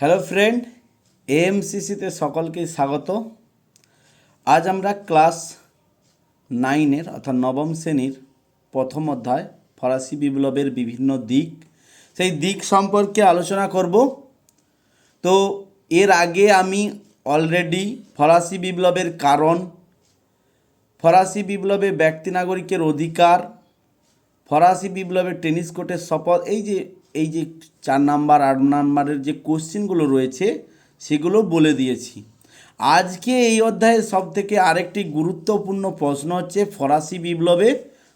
Hello friend, এএমসিসিতে সকলকে স্বাগত। আজ আমরা ক্লাস 9-এর অর্থাৎ নবম শ্রেণীর প্রথম অধ্যায় ফরাসি বিপ্লবের বিভিন্ন দিক, সেই দিক সম্পর্কে আলোচনা করব। তো এর আগে আমি অলরেডি ফরাসি বিপ্লবের কারণ, ফরাসি বিপ্লবে ব্যক্তি নাগরিকের অধিকার, ফরাসি বিপ্লবের টেনিস কোর্টের শপথ, এই যে 4 নাম্বার 8 নাম্বারের যে কোশ্চেনগুলো রয়েছে সেগুলো বলে দিয়েছি। আজকে এই অধ্যায়ের সবথেকে আরেকটি গুরুত্বপূর্ণ প্রশ্ন হচ্ছে ফরাসি বিপ্লবে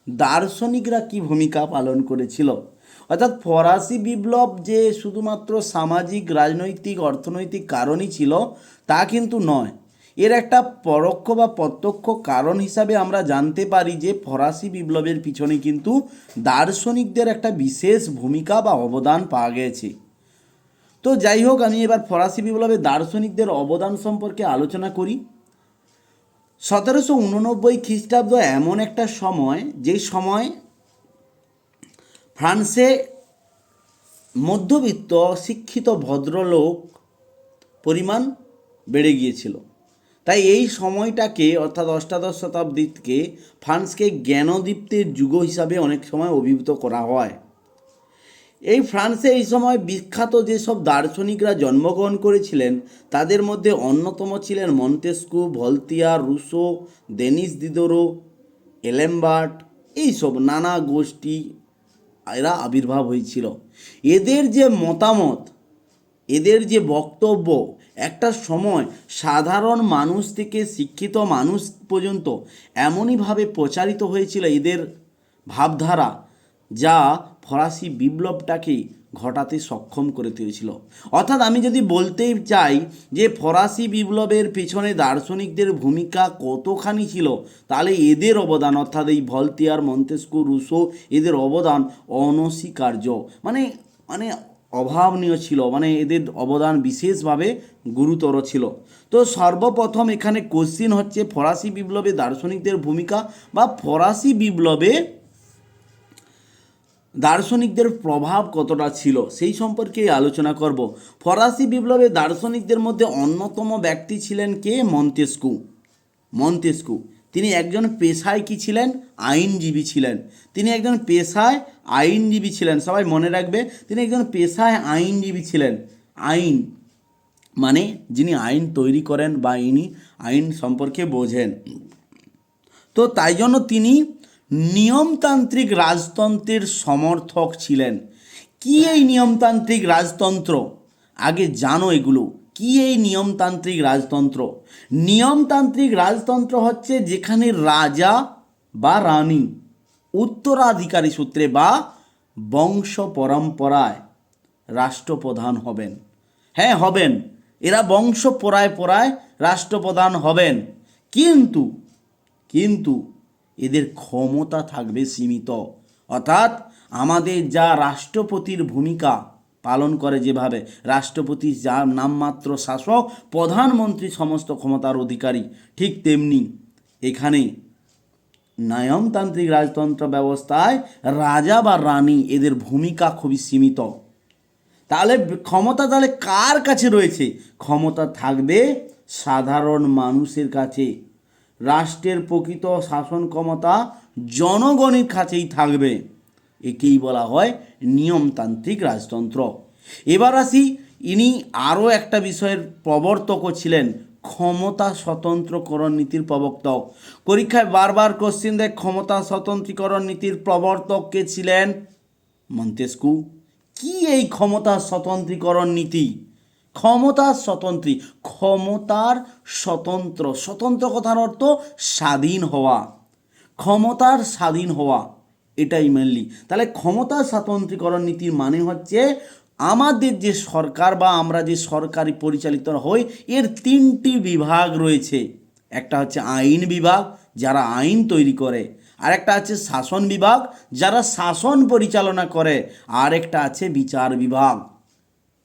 দার্শনিকরা কী ভূমিকা পালন করেছিল। অর্থাৎ ফরাসি বিপ্লব যে শুধুমাত্র সামাজিক, রাজনৈতিক, অর্থনৈতিক কারণই ছিল তা কিন্তু নয়। এর একটা পরোক্ষ বা প্রত্যক্ষ কারণ হিসাবে আমরা জানতে পারি যে ফরাসি বিপ্লবের পিছনে কিন্তু দার্শনিকদের একটা বিশেষ ভূমিকা বা অবদান পাওয়া গেছে। তো যাই হোক, আমি এবার ফরাসি বিপ্লবের দার্শনিকদের অবদান সম্পর্কে আলোচনা করি। 1789 খ্রিস্টাব্দ এমন একটা সময়, যে সময় ফ্রান্সে মধ্যবিত্ত শিক্ষিত ভদ্রলোক পরিমাণ বেড়ে গিয়েছিল। তাই এই সময়টাকে অর্থাৎ অষ্টাদশ শতাব্দীকে ফ্রান্সকে জ্ঞানদীপ্তের যুগ হিসাবে অনেক সময় অভিহিত করা হয়। এই ফ্রান্সে এই সময় বিখ্যাত যেসব দার্শনিকরা জন্মগ্রহণ করেছিলেন তাদের মধ্যে অন্যতম ছিলেন মন্তেস্কু, ভলতিয়ার, রুসো, দেনিস দিদরো, এলেমবার্ট, এইসব নানা গোষ্ঠী এরা আবির্ভাব হয়েছিল। এদের যে মতামত, এদের যে বক্তব্য একটা সময় সাধারণ মানুষ থেকে শিক্ষিত মানুষ পর্যন্ত এমনইভাবে প্রচারিত হয়েছিল এদের ভাবধারা, যা ফরাসি বিপ্লবটাকে ঘটাতে সক্ষম করে তুলেছিল। অর্থাৎ আমি যদি বলতেই চাই যে ফরাসি বিপ্লবের পেছনে দার্শনিকদের ভূমিকা কতখানি ছিল, তাহলে এদের অবদান অর্থাৎ এই ভলতিয়ার, মন্তেস্কু, রুসো, এদের অবদান অনস্বীকার্য, মানে মানে অভাবনীয় ছিল, মানে এদের অবদান বিশেষভাবে গুরুতর ছিল। তো সর্বপ্রথম এখানে কোশ্চিন হচ্ছে ফরাসি বিপ্লবে দার্শনিকদের ভূমিকা বা ফরাসি বিপ্লবে দার্শনিকদের প্রভাব কতটা ছিল সেই সম্পর্কে আলোচনা করব। ফরাসি বিপ্লবে দার্শনিকদের মধ্যে অন্যতম ব্যক্তি ছিলেন কে? মন্তেস্কু। তিনি একজন পেশায় কি ছিলেন? আইনজীবী ছিলেন। তিনি একজন পেশায় আইনজীবী ছিলেন, সবাই মনে রাখবে, তিনি একজন পেশায় আইনজীবী ছিলেন। আইন মানে যিনি আইন তৈরি করেন বা ইনি আইন সম্পর্কে বোঝেন। তো তাই জন্য তিনি নিয়মতান্ত্রিক রাজতন্ত্রের সমর্থক ছিলেন। কি এই নিয়মতান্ত্রিক রাজতন্ত্র? আগে জানো এগুলো কি। এই নিয়মতান্ত্রিক রাজতন্ত্র, নিয়মতান্ত্রিক রাজতন্ত্র হচ্ছে যেখানে রাজা বা রানী উত্তরাধিকারী সূত্রে বা বংশ পরম্পরায় রাষ্ট্রপ্রধান হবেন। হ্যাঁ, হবেন, এরা বংশ পরায় রাষ্ট্রপ্রধান হবেন, কিন্তু কিন্তু এদের ক্ষমতা থাকবে সীমিত। অর্থাৎ আমাদের যা রাষ্ট্রপতির ভূমিকা পালন করে, যেভাবে রাষ্ট্রপতি যা নামমাত্র শাসক, প্রধানমন্ত্রী সমস্ত ক্ষমতার অধিকারী, ঠিক তেমনি এখানে নিয়মতান্ত্রিক রাজতন্ত্র ব্যবস্থায় রাজা বা রানী এদের ভূমিকা খুবই সীমিত। তাহলে ক্ষমতা তাহলে কার কাছে রয়েছে? ক্ষমতা থাকবে সাধারণ মানুষের কাছে। রাষ্ট্রের প্রকৃত শাসন ক্ষমতা জনগণের কাছেই থাকবে। একেই বলা হয় নিয়মতান্ত্রিক রাজতন্ত্র। এবার আসি, ইনি আরও একটা বিষয়ের প্রবর্তকও ছিলেন, ক্ষমতা স্বতন্ত্রকরণ নীতির প্রবর্তক। পরীক্ষায় বারবার কোশ্চিন দেয় ক্ষমতা স্বতন্ত্রীকরণ নীতির প্রবর্তক কে ছিলেন? মন্তেস্কু। কি এই ক্ষমতার স্বতন্ত্রীকরণ নীতি? ক্ষমতার স্বতন্ত্র কথার অর্থ স্বাধীন হওয়া, ক্ষমতার স্বাধীন হওয়া, এটাই মেনলি। তাহলে ক্ষমতার স্বতন্ত্রীকরণ নীতির মানে হচ্ছে আমাদের যে সরকার বা আমরা যে সরকারি পরিচালিত হই, এর 3টি বিভাগ রয়েছে। একটা হচ্ছে আইন বিভাগ, যারা আইন তৈরি করে, আরেকটা আছে শাসন বিভাগ, যারা শাসন পরিচালনা করে, আর একটা আছে বিচার বিভাগ।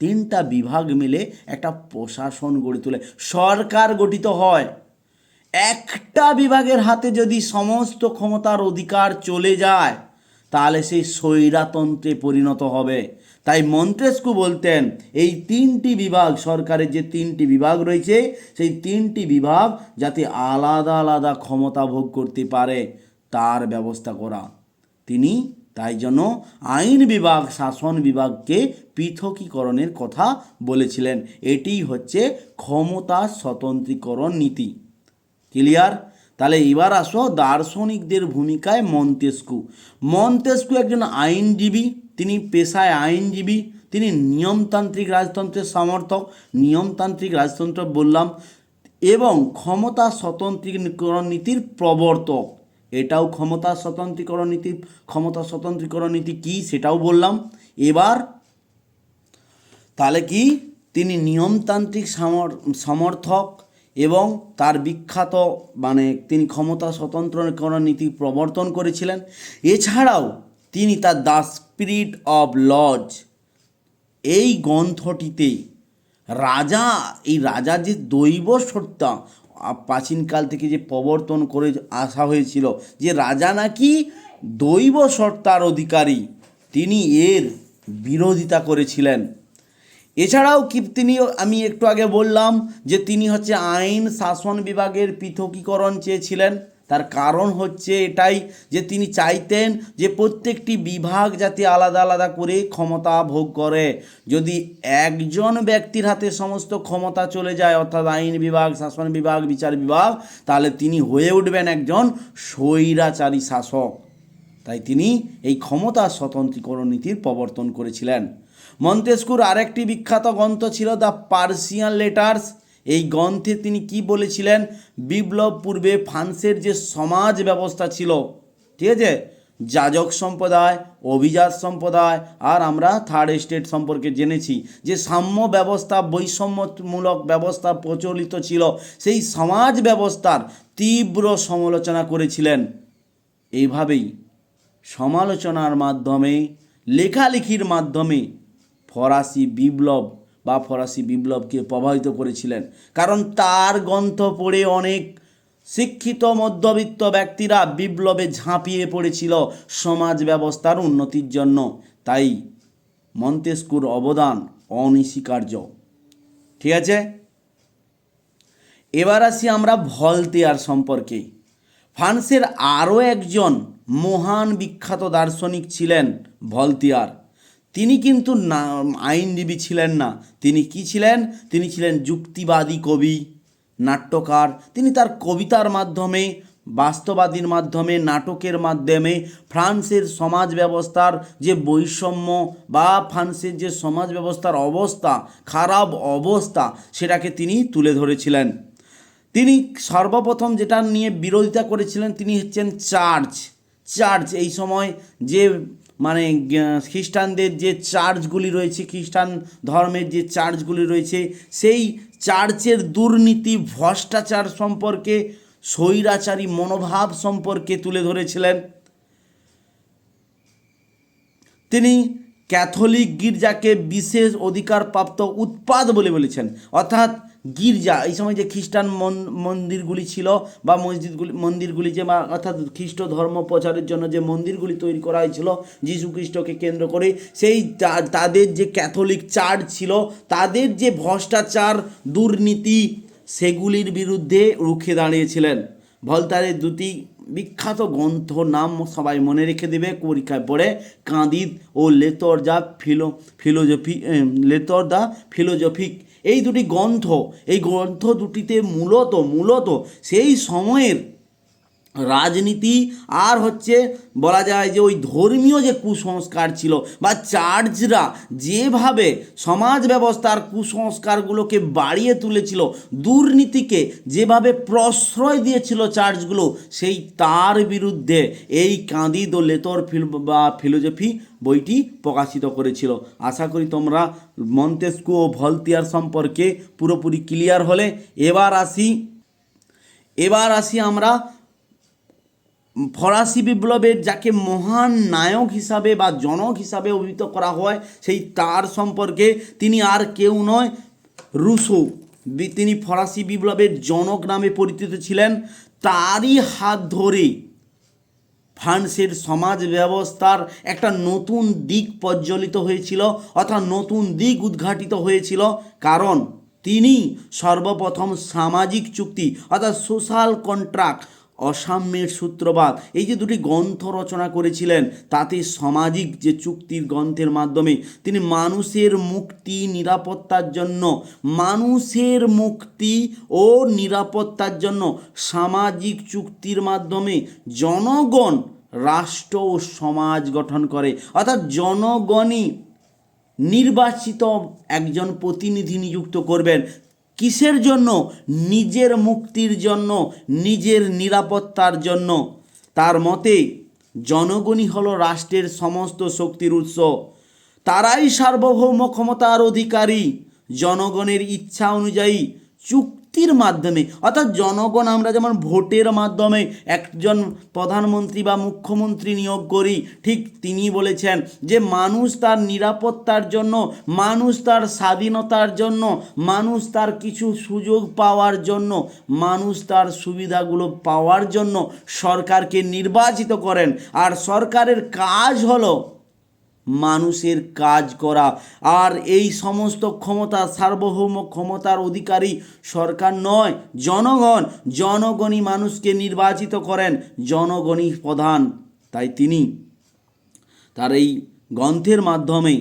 3টা বিভাগ মিলে একটা প্রশাসন গড়ে তোলে, সরকার গঠিত হয়। একটা বিভাগের হাতে যদি সমস্ত ক্ষমতার অধিকার চলে যায়, তাহলে সেই স্বৈরতন্ত্রে পরিণত হবে। তাই মন্তেস্কু বলতেন এই তিনটি বিভাগ, সরকারের যে তিনটি বিভাগ রয়েছে সেই তিনটি বিভাগ যাতে আলাদা আলাদা ক্ষমতা ভোগ করতে পারে তার ব্যবস্থা করা। তিনি তাই জন্য আইন বিভাগ শাসন বিভাগকে পৃথকীকরণের কথা বলেছিলেন। এটি হচ্ছে ক্ষমতা স্বতন্ত্রীকরণ নীতি। ক্লিয়ার? তাহলে এবার আসো দার্শনিকদের ভূমিকায় মন্তেস্কু। মন্তেস্কু একজন আইনজীবী, তিনি পেশায় আইনজীবী, তিনি নিয়মতান্ত্রিক রাজতন্ত্রের সমর্থক, নিয়মতান্ত্রিক রাজতন্ত্র বললাম, এবং ক্ষমতা স্বতন্ত্রীকরণ নীতির প্রবর্তক। এটাও ক্ষমতা স্বতন্ত্রীকরণ নীতি। ক্ষমতা স্বতন্ত্রীকরণ নীতি কী সেটাও বললাম। এবার তাহলে কি তিনি নিয়মতান্ত্রিক সমর্থক এবং তার বিখ্যাত তিনি ক্ষমতা স্বতন্ত্রীকরণ নীতি প্রবর্তন করেছিলেন। এছাড়াও তিনি তার দ্য স্পিরিট অব লজ এই গ্রন্থটিতে রাজা যে দৈব সত্তা প্রাচীনকাল থেকে যে প্রবর্তন করে আসা হয়েছিল, যে রাজা নাকি দৈব সত্তার অধিকারী, তিনি এর বিরোধিতা করেছিলেন। এছাড়াও কি তিনি, আমি একটু আগে বললাম যে তিনি হচ্ছে আইন শাসন বিভাগের পৃথকীকরণ চেয়েছিলেন। তার কারণ হচ্ছে এটাই যে তিনি চাইতেন যে প্রত্যেকটি বিভাগ যাতে আলাদা আলাদা করে ক্ষমতা ভোগ করে। যদি একজন ব্যক্তির হাতে সমস্ত ক্ষমতা চলে যায়, অর্থাৎ আইন বিভাগ, শাসন বিভাগ, বিচার বিভাগ, তাহলে তিনি হয়ে উঠবেন একজন স্বৈরাচারী শাসক। তাই তিনি এই ক্ষমতা স্বতন্ত্রীকরণ নীতির প্রবর্তন করেছিলেন। মন্তেস্কুর আরেকটি বিখ্যাত গ্রন্থ ছিল দ্য পার্সিয়ান লেটার্স। এই গ্রন্থে তিনি কি বলেছিলেন? বিপ্লব পূর্বে ফ্রান্সের যে সমাজ ব্যবস্থা ছিল, ঠিক আছে, যাজক সম্প্রদায়, অভিজাত সম্প্রদায়, আর আমরা থার্ড স্টেট সম্পর্কে জেনেছি যে সাম্য ব্যবস্থা, বৈষম্যমূলক ব্যবস্থা প্রচলিত ছিল, সেই সমাজ ব্যবস্থার তীব্র সমালোচনা করেছিলেন। এইভাবেই সমালোচনার মাধ্যমে, লেখালেখির মাধ্যমে ফরাসি বিপ্লবকে প্রভাবিত করেছিলেন। কারণ তার গ্রন্থ পড়ে অনেক শিক্ষিত মধ্যবিত্ত ব্যক্তিরা বিপ্লবে ঝাঁপিয়ে পড়েছিল সমাজ ব্যবস্থার উন্নতির জন্য। তাই মন্তেস্কুর অবদান অনস্বীকার্য। ঠিক আছে, এবার আসি আমরা ভলতেয়ার সম্পর্কে। ফ্রান্সের আরও একজন মহান বিখ্যাত দার্শনিক ছিলেন ভলতেয়ার। তিনি কিন্তু আইনজীবী ছিলেন না। তিনি কি ছিলেন? তিনি ছিলেন যুক্তিবাদী কবি, নাট্যকার। তিনি তার কবিতার মাধ্যমে, বাস্তবাদীর মাধ্যমে, নাটকের মাধ্যমে ফ্রান্সের সমাজ ব্যবস্থার যে বৈষম্য বা ফ্রান্সের যে সমাজ ব্যবস্থার অবস্থা, খারাপ অবস্থা, সেটাকে তিনি তুলে ধরেছিলেন। তিনি সর্বপ্রথম যেটা নিয়ে বিরোধিতা করেছিলেন তিনি হচ্ছেন চার্চ। এই সময় যে খ্রিস্টানদের যে চার্চগুলি রয়েছে, খ্রিস্টান ধর্মের যে চার্চগুলি রয়েছে, সেই চার্চের দুর্নীতি, ভ্রষ্টাচার সম্পর্কে, স্বৈরাচারী মনোভাব সম্পর্কে তুলে ধরেছিলেন। তিনি ক্যাথলিক গির্জাকে বিশেষ অধিকারপ্রাপ্ত উৎপাদ বলে বলেছেন। অর্থাৎ গির্জা, এই সময় যে খ্রিস্টান মন্দিরগুলি ছিল বা মন্দিরগুলি যে, অর্থাৎ খ্রিস্ট ধর্ম প্রচারের জন্য যে মন্দিরগুলি তৈরি করা হয়েছিল যীশু খ্রিস্টকে কেন্দ্র করে, সেই তাদের যে ক্যাথলিক চার্চ ছিল, তাদের যে ভ্রষ্টাচার, দুর্নীতি, সেগুলির বিরুদ্ধে রুখে দাঁড়িয়েছিলেন। ভলতারের দুটি বিখ্যাত গ্রন্থ নাম সবাই মনে রেখে দেবে পরীক্ষায় পড়ে, কাঁদিদ ও লেতর দ্য ফিলোজফিক। এই দুটি গ্রন্থ, এই গ্রন্থ দুটিতে মূলত সেই সময়ের রাজনীতি আর হচ্ছে বলা যায় যে ওই ধর্মীয় যে কুসংস্কার ছিল বা চার্চরা যেভাবে সমাজ ব্যবস্থার কুসংস্কারগুলোকে বাড়িয়ে তুলেছিল, দুর্নীতিকে যেভাবে প্রশ্রয় দিয়েছিল চার্চগুলো, সেই তার বিরুদ্ধে এই কাঁদিদ ও লেতর ফিলোজফি বইটি প্রকাশিত করেছিল। আশা করি তোমরা মন্তেস্কু ও ভলতেয়ার সম্পর্কে পুরোপুরি ক্লিয়ার হলে। এবার আসি আমরা ফরাসি বিপ্লবের যাকে মহান নায়ক হিসাবে বা জনক হিসাবে অভিহিত করা হয়, সেই তার সম্পর্কে। তিনি আর কেউ নয়, রুসো। তিনি ফরাসি বিপ্লবের জনক নামে পরিচিত ছিলেন। তারই হাত ধরে ফ্রান্সের সমাজ ব্যবস্থার একটা নতুন দিক প্রজ্বলিত হয়েছিল, অর্থাৎ নতুন দিক উদ্ঘাটিত হয়েছিল। কারণ তিনি সর্বপ্রথম সামাজিক চুক্তি অর্থাৎ সোশ্যাল কন্ট্রাক্ট, অসাম্যের সূত্রপাত, এই যে দুটি গ্রন্থ রচনা করেছিলেন, তাতে সামাজিক যে চুক্তির গ্রন্থের মাধ্যমে তিনি মানুষের মুক্তি নিরাপত্তার জন্য, মানুষের মুক্তি ও নিরাপত্তার জন্য সামাজিক চুক্তির মাধ্যমে জনগণ রাষ্ট্র ও সমাজ গঠন করে, অর্থাৎ জনগণই নির্বাচিত একজন প্রতিনিধি নিযুক্ত করবেন। কিসের জন্য? নিজের মুক্তির জন্য, নিজের নিরাপত্তার জন্য। তার মতে জনগণই হলো রাষ্ট্রের সমস্ত শক্তির উৎস, তারাই সার্বভৌম ক্ষমতার অধিকারী। জনগণের ইচ্ছা অনুযায়ী চুক্তির মাধ্যমে, অর্থাৎ জনগণ আমরা যেমন ভোটের মাধ্যমে একজন প্রধানমন্ত্রী বা মুখ্যমন্ত্রী নিয়োগ করি, ঠিক তিনি বলেছেন যে মানুষ তার নিরাপত্তার জন্য, মানুষ তার স্বাধীনতার জন্য, মানুষ তার কিছু সুযোগ পাওয়ার জন্য, মানুষ তার সুবিধাগুলো পাওয়ার জন্য সরকারকে নির্বাচিত করেন। আর সরকারের কাজ হলো মানুষের কাজ করা। আর এই সমস্ত ক্ষমতা, সার্বভৌম ক্ষমতার অধিকারী সরকার নয়, জনগণ। জনগণই মানুষকে নির্বাচিত করেন, জনগণই প্রধান। তাই তিনি তার এই গ্রন্থের মাধ্যমে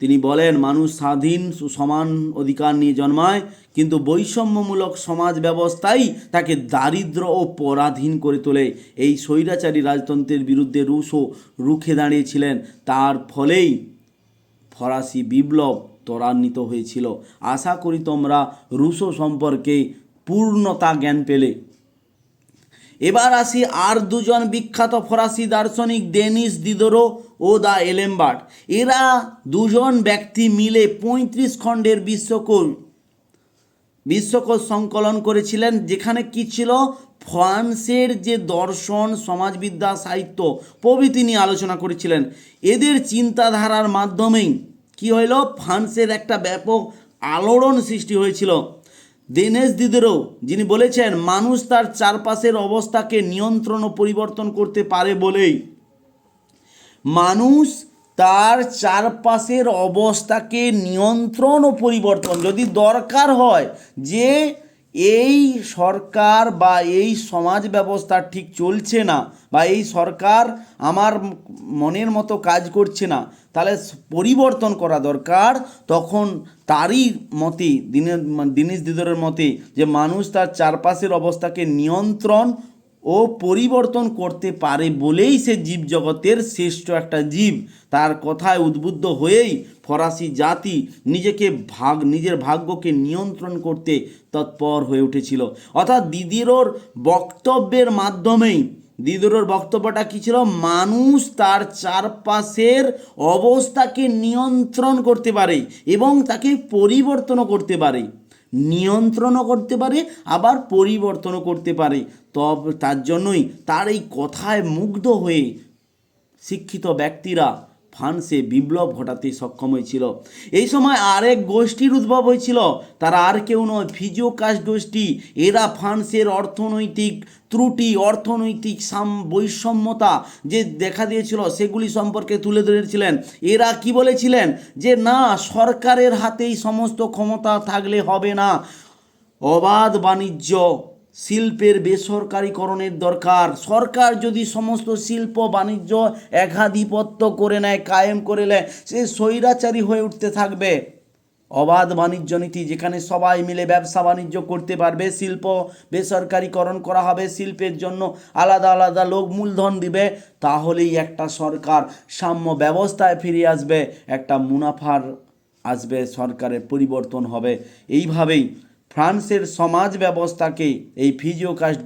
তিনি বলেন মানুষ স্বাধীন সমান অধিকার নিয়ে জন্মায়, কিন্তু বৈষম্যমূলক সমাজ ব্যবস্থাই তাকে দারিদ্র ও পরাধীন করে তোলে। এই স্বৈরাচারী রাজতন্ত্রের বিরুদ্ধে রুশো রুখে দাঁড়িয়েছিলেন, তার ফলেই ফরাসি বিপ্লব ত্বরান্বিত হয়েছিল। আশা করি তোমরা রুশো সম্পর্কে পূর্ণতা জ্ঞান পেলে। এবার আসি আর দুজন বিখ্যাত ফরাসি দার্শনিক, ডেনিস দিদরো ও দ্য এলেমবার্ট। এরা দুজন ব্যক্তি মিলে 35 খণ্ডের বিশ্বকোষ সংকলন করেছিলেন, যেখানে কি ছিল, ফ্রান্সের যে দর্শন, সমাজবিদ্যা, সাহিত্য প্রভৃতি নিয়ে আলোচনা করেছিলেন। এদের চিন্তাধারার মাধ্যমেই কি হইল, ফ্রান্সের একটা ব্যাপক আলোড়ন সৃষ্টি হয়েছিল। ডেনিস দিদরো যিনি বলেছেন মানুষ তার চারপাশের অবস্থাকে নিয়ন্ত্রণ ও পরিবর্তন করতে পারে বলেই, মানুষ তার চারপাশের অবস্থাকে নিয়ন্ত্রণ ও পরিবর্তন, যদি দরকার হয় যে এই সরকার বা এই সমাজ ব্যবস্থা ঠিক চলছে না, বা এই সরকার আমার মনের মতো কাজ করছে না, তাহলে পরিবর্তন করা দরকার, তখন তারই মতে ডেনিস দিদরের মতে যে মানুষ তার চারপাশের অবস্থাকে নিয়ন্ত্রণ ও পরিবর্তন করতে পারে বলেই সে জীবজগতের শ্রেষ্ঠ একটা জীব। তার কথায় উদ্বুদ্ধ হয়েই ফরাসি জাতি নিজের ভাগ্যকে নিয়ন্ত্রণ করতে তৎপর হয়ে উঠেছিল। অর্থাৎ দিদিরোর বক্তব্যের মাধ্যমেই, দিদিরোর বক্তব্যটা কী ছিল, মানুষ তার চারপাশের অবস্থাকে নিয়ন্ত্রণ করতে পারে এবং তাকে পরিবর্তনও করতে পারে, নিয়ন্ত্রণও করতে পারে, আবার পরিবর্তনও করতে পারে। তবে তার জন্যই তার এই কথায় মুগ্ধ হয়ে শিক্ষিত ব্যক্তিরা ফ্রান্সে বিপ্লব ঘটাতে সক্ষম হয়েছিল। এই সময় আরেক গোষ্ঠীর উদ্ভব হয়েছিল, তারা আর কেউ নয়, ফিজিওকাস্ট গোষ্ঠী। এরা ফ্রান্সের অর্থনৈতিক ত্রুটি, অর্থনৈতিক বৈষম্যতা যে দেখা দিয়েছিল সেগুলি সম্পর্কে তুলে ধরেছিলেন। এরা কি বলেছিলেন যে না, সরকারের হাতেই সমস্ত ক্ষমতা থাকলে হবে না, অবাধ বাণিজ্য, শিল্পের বেসরকারীকরণের দরকার। সরকার যদি সমস্ত শিল্প বাণিজ্য একাধিপত্য করে নেয়, কায়েম করে নেয়, সে স্বৈরাচারী হয়ে উঠতে থাকবে। অবাধ বাণিজ্য নীতি, যেখানে সবাই মিলে ব্যবসা বাণিজ্য করতে পারবে, শিল্প বেসরকারীকরণ করা হবে, শিল্পের জন্য আলাদা আলাদা লোক মূলধন দিবে, তাহলেই একটা সরকার সাম্য ব্যবস্থায় ফিরে আসবে, একটা মুনাফার আসবে, সরকারের পরিবর্তন হবে। এইভাবেই ফ্রান্সের সমাজ ব্যবস্থাকে এই ফিজিওকাস্ট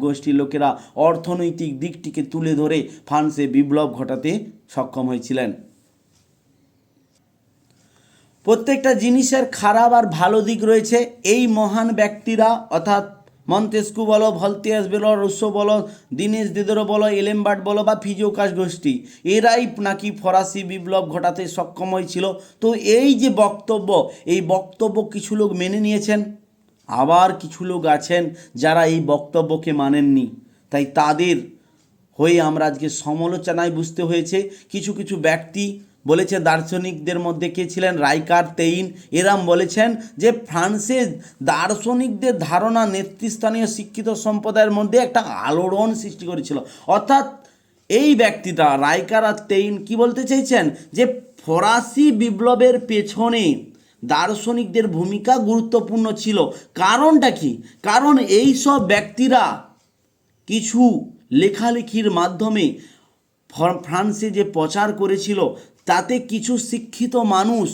গোষ্ঠীর লোকেরা অর্থনৈতিক দিকটিকে তুলে ধরে ফ্রান্সে বিপ্লব ঘটাতে সক্ষম হয়েছিলেন। প্রত্যেকটা জিনিসের খারাপ আর ভালো দিক রয়েছে। এই মহান ব্যক্তিরা অর্থাৎ মন্তেস্কু বলো, ভলতেয়াস বলো, রুসো বলো, ডেনিস দিদরো বলো, এলেমবার্ট বলো বা ফিজিওকাস্ট গোষ্ঠী, এরাই নাকি ফরাসি বিপ্লব ঘটাতে সক্ষম হয়েছিল। তো এই যে বক্তব্য, এই বক্তব্য কিছু লোক মেনে নিয়েছেন, আবার কিছু লোক আছেন যারা এই বক্তব্যকে মানেননি। তাই তাদের হয়ে আমরা আজকে সমালোচনায় বুঝতে হয়েছে। কিছু কিছু ব্যক্তি বলেছে, দার্শনিকদের মধ্যে কে ছিলেন, রাইকার, তেইন, এরাম বলেছেন যে ফ্রান্সের দার্শনিকদের ধারণা নেতৃস্থানীয় শিক্ষিত সম্প্রদায়ের মধ্যে একটা আলোড়ন সৃষ্টি করেছিল। অর্থাৎ এই ব্যক্তিটা রাইকার আর তেইন কি বলতে চাইছেন, যে ফরাসি বিপ্লবের পেছনে দার্শনিকদের ভূমিকা গুরুত্বপূর্ণ ছিল। কারণটা কি? কারণ এই সব ব্যক্তিরা কিছু লেখালেখির মাধ্যমে ফ্রান্সে যে প্রচার করেছিল, তাতে কিছু শিক্ষিত মানুষ,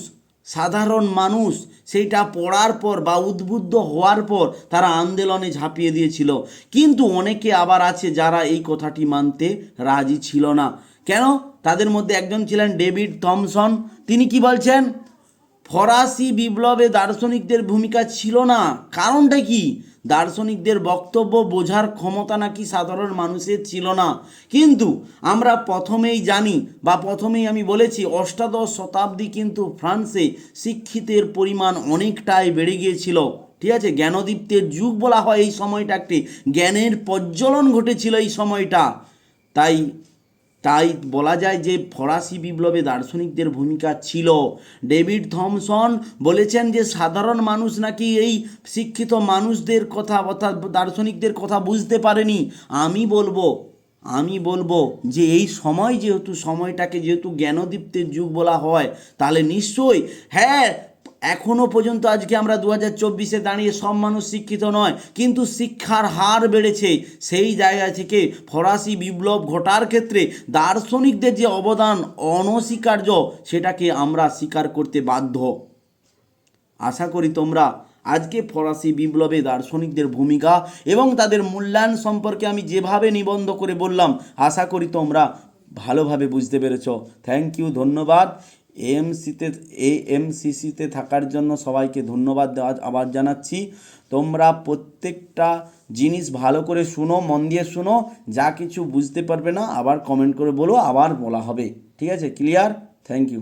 সাধারণ মানুষ সেইটা পড়ার পর বা উদ্বুদ্ধ হওয়ার পর তারা আন্দোলনে ঝাঁপিয়ে দিয়েছিল। কিন্তু অনেকে আবার আছে যারা এই কথাটি মানতে রাজি ছিল না। কেন? তাদের মধ্যে একজন ছিলেন ডেভিড থমসন। তিনি কি বলছেন, ফরাসি বিপ্লবে দার্শনিকদের ভূমিকা ছিল না। কারণটা কি? দার্শনিকদের বক্তব্য বোঝার ক্ষমতা নাকি সাধারণ মানুষের ছিল না। কিন্তু আমরা প্রথমেই জানি বা প্রথমেই আমি বলেছি, অষ্টাদশ শতাব্দী কিন্তু ফ্রান্সে শিক্ষিতের পরিমাণ অনেকটাই বেড়ে গিয়েছিল। ঠিক আছে, জ্ঞানদীপ্তের যুগ বলা হয় এই সময়টাকে, জ্ঞানের প্রজ্বলন ঘটেছিল এই সময়টা। তাই তাই বলা যায় যে ফরাসি বিপ্লবে দার্শনিকদের ভূমিকা ছিল। ডেভিড থমসন বলেছেন যে সাধারণ মানুষ নাকি এই শিক্ষিত মানুষদের কথা অর্থাৎ দার্শনিকদের কথা বুঝতে পারেনি। আমি বলবো যে এই সময় সময়টাকে যেহেতু জ্ঞানদীপ্তের যুগ বলা হয়, তাহলে নিশ্চয়ই হ্যাঁ, এখনও পর্যন্ত আজকে আমরা 2024-এ দাঁড়িয়ে সব মানুষ শিক্ষিত নয়, কিন্তু শিক্ষার হার বেড়েছে। সেই জায়গা থেকে ফরাসি বিপ্লব ঘটার ক্ষেত্রে দার্শনিকদের যে অবদান অনস্বীকার্য, সেটাকে আমরা স্বীকার করতে বাধ্য। আশা করি তোমরা আজকে ফরাসি বিপ্লবে দার্শনিকদের ভূমিকা এবং তাদের মূল্যায়ন সম্পর্কে আমি যেভাবে নিবন্ধ করে বললাম, আশা করি তোমরা ভালোভাবে বুঝতে পেরেছ। থ্যাংক ইউ, ধন্যবাদ। এএমসিসিতে থাকার জন্য সবাইকে ধন্যবাদ আবার জানাচ্ছি। তোমরা প্রত্যেকটা জিনিস ভালো করে শুনো, মন দিয়ে শুনো। যা কিছু বুঝতে পারবে না আবার কমেন্ট করে বলো, আবার বলা হবে। ঠিক আছে, ক্লিয়ার? Thank you.